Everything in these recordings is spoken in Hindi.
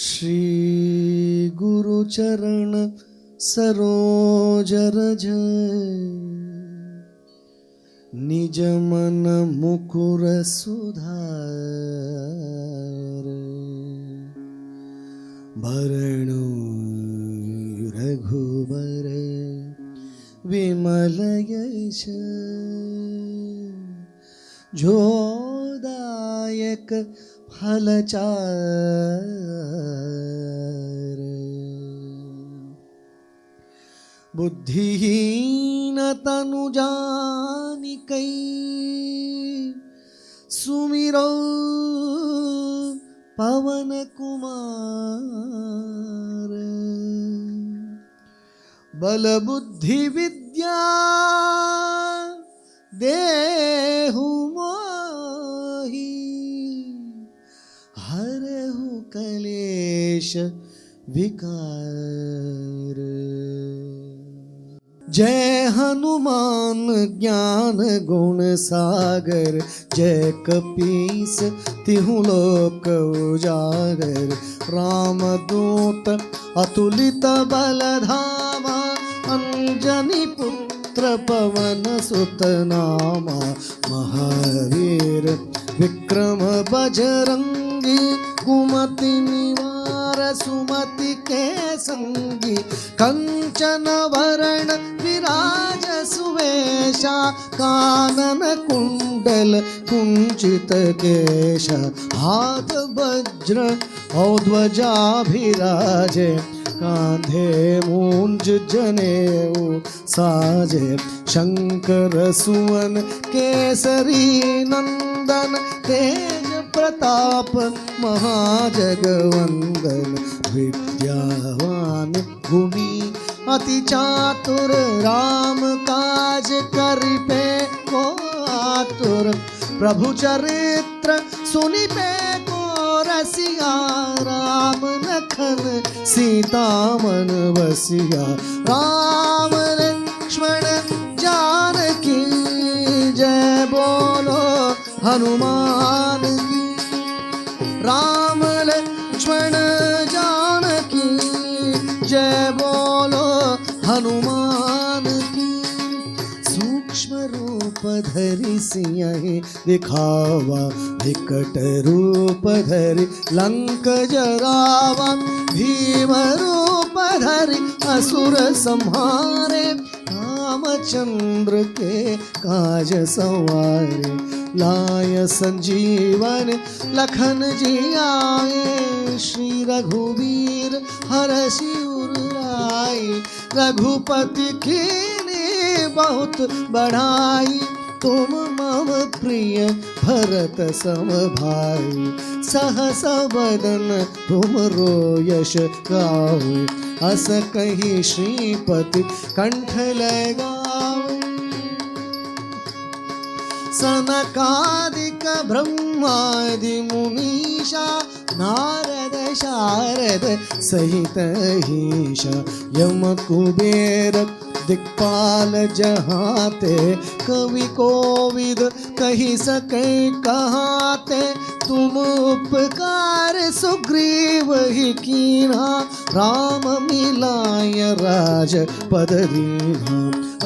श्री गुरु चरण सरोज रज निज मन मुकुर सुधार भरणु रघुबर विमल यश जोदायक फलचार बुद्धिहीन तनु जानिकै सुमिरो पवन कुमार बल बुद्धि विद्या देहु मोहि हरहु कलेश विकार। जय हनुमान ज्ञान गुण सागर जय कपीस तिहु लोक उजागर रामदूत अतुलित बलधामा अंजनी पुत्र पवन सुत नामा महावीर विक्रम बजरंगी कुमति निवार सुमति के संगी कंचन वरण विराज सुवेशा कानन कुंडल कुंचित केश हाथ वज्र और ध्वजा भिराजे कांधे मूंज जनेऊ साजे शंकर सुवन केसरी नंदन तेज प्रताप महाजगवंदन विद्यावान गुणी अति चातुर राम काज करिबे को आतुर प्रभु चरित्र सुनिबे को रसिया राम लखन सीता मन बसिया राम लक्ष्मण जानकी जय बोलो हनुमान की राम लक्ष्मण जानकी जय बोलो हनुमान की सूक्ष्म रूप धरि सियहि दिखावा विकट रूप धरि लंक जरावा भीम रूप धरि असुर संहारे रामचंद्र के काज सवारे लाय संजीवन लखन जी आए श्री रघुवीर हरषि उर लाए रघुपति कीन्ही बहुत बढ़ाई तुम मम प्रिय भरत सम भाई सहस बदन तुम रो यश गावे अस कही श्रीपति कंठ लगावे सनकादिक ब्रह्मादि मुनीषा नारद शारद सहित ईशा यम कुबेर दिक्पाल जहाते कवि कोविद कही सके कहाते तुम उपकार सुग्रीव ही कीन्हा राम मिलाय राज पद दीन्हा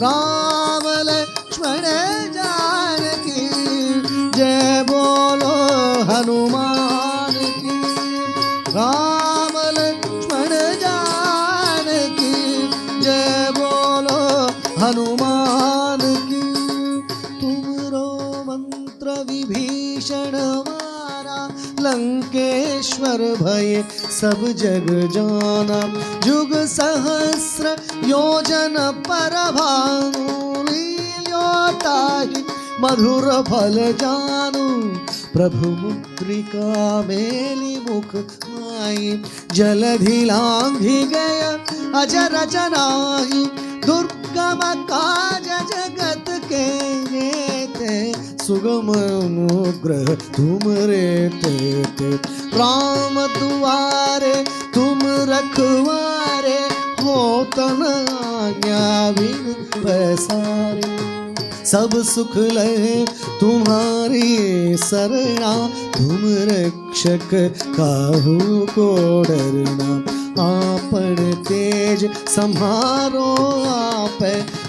राम लक्ष्मण जानकी जय बोलो हनुमान की राम लक्ष्मण जानकी जय बोलो हनुमान की तुमरो मंत्र विभीषण मारा लंकेश्वर भय सब जग जाना जुग सहस्र योजन पर भानु लील्योताहि मधुर फल जानू प्रभु मुद्रिका मेली मुख माई जलधि लांघि गय अजर जनाहि दुर्गम काज जगत के जेते सुगम अनुग्रह तुम रे ते राम दुआरे तुम रखवारे हो तन आज्ञा बिन पैसारे सब सुख लहे तुम्हारी शरणा, तुम रक्षक काहू को डरना। आपन तेज सम्हारो आप,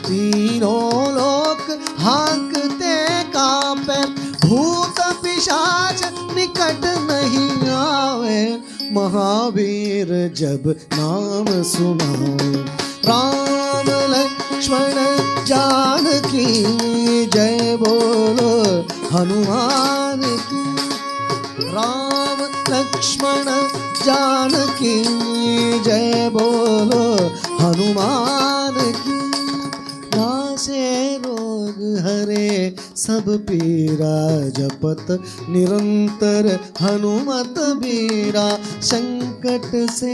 तीनों लोक हाँकते कांपे। भूत पिशाच निकट नहीं आवे, महावीर जब नाम सुनावे। राम लक्ष्मण जानकी जय बोलो हनुमान की। राम लक्ष्मण जानकी जय बोलो हनुमान की। नासे रोग हरे सब पीरा, जपत निरंतर हनुमत बीरा। संकट से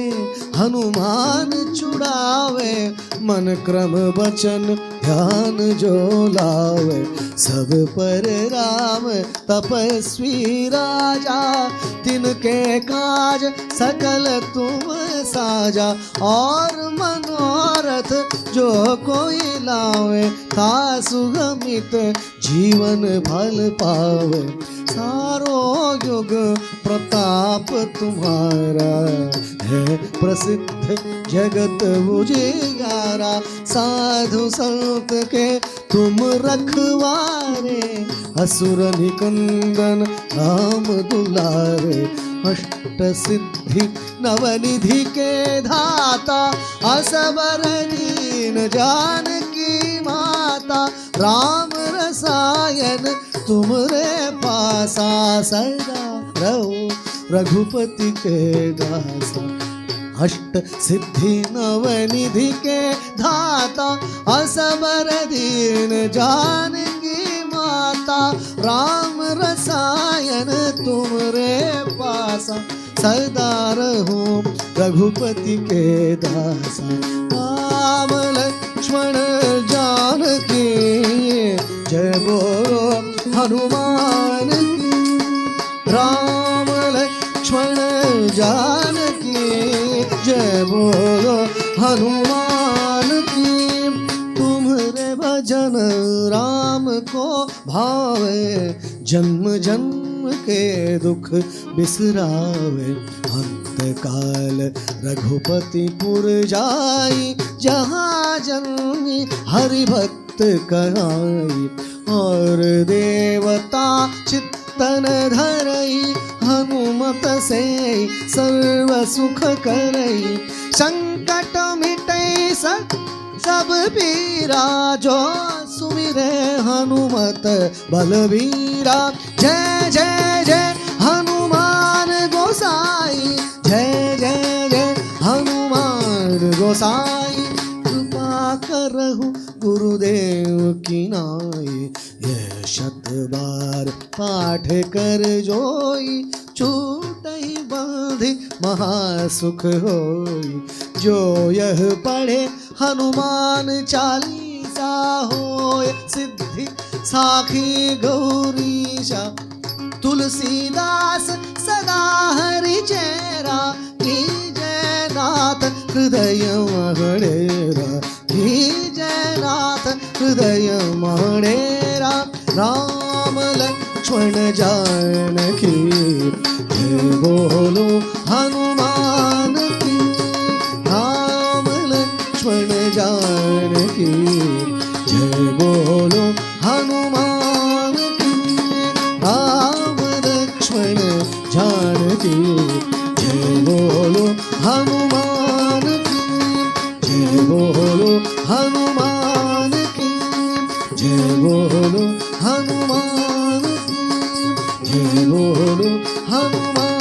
हनुमान छुड़ावे, मन क्रम वचन ध्यान जो लावे। सब पर राम तपस्वी राजा, तिनके काज सकल तुम साजा। और मनोरथ जो कोई लावे, तासु गमित जीवन फल पावे। सारो युग प्रताप तुम्हारा, है प्रसिद्ध जगत उजियारा। साधु संत के तुम रखवारे, असुर निकंदन राम दुलारे। अष्ट सिद्धि नवनिधि के धाता, असबर दीन जानकी माता। राम रसायन तुमरे पासा, सदा रहो रघुपति के दासा। अष्ट सिद्धि नवनिधि के धाता, असबर दीन जानकी माता। राम रसायन तुमरे पासा, सदा रहो रघुपति के दासा। राम लक्ष्मण जानकी जय बोलो हनुमान की। राम लक्ष्मण जानकी जय बोलो हनुमान की। तुम्हारे भजन राम को भावे, जन्म जन्म के दुख बिसरावे। अंत काल रघुपति पुर जाई, जहाँ जन्मी हरि भक्त कहाई। और देवता चित्तन धरई, हनुमत से सर्व सुख करई। संकट मिटई सब पीरा, जो सुमिरे हनुमत बलबीरा। जय जय जय हनुमान गोसाई, जय जय जय हनुमान गोसाई। कृपा करहु गुरुदेव की नाई, यह शत बार पाठ कर जोई। छूटहि बंधि महासुख होई, जो यह पढ़े हनुमान चालीसा। होय सिद्धि साखी गौरीशा, तुलसीदास सदा हरि चेरा। जय नाथ हृदय मणेरा, जय नाथ हृदय मणेरा। राम लक्ष्मण जानकी जय बोलो हनुमान की। राम लक्ष्मण जानकी जय बोलो हनुमान की। राम लक्ष्मण जानकी जय बोलो हनुमान की। जय बोलो हनुमान की। जय बोलो हनुमान की। जय बोलो हनुमान।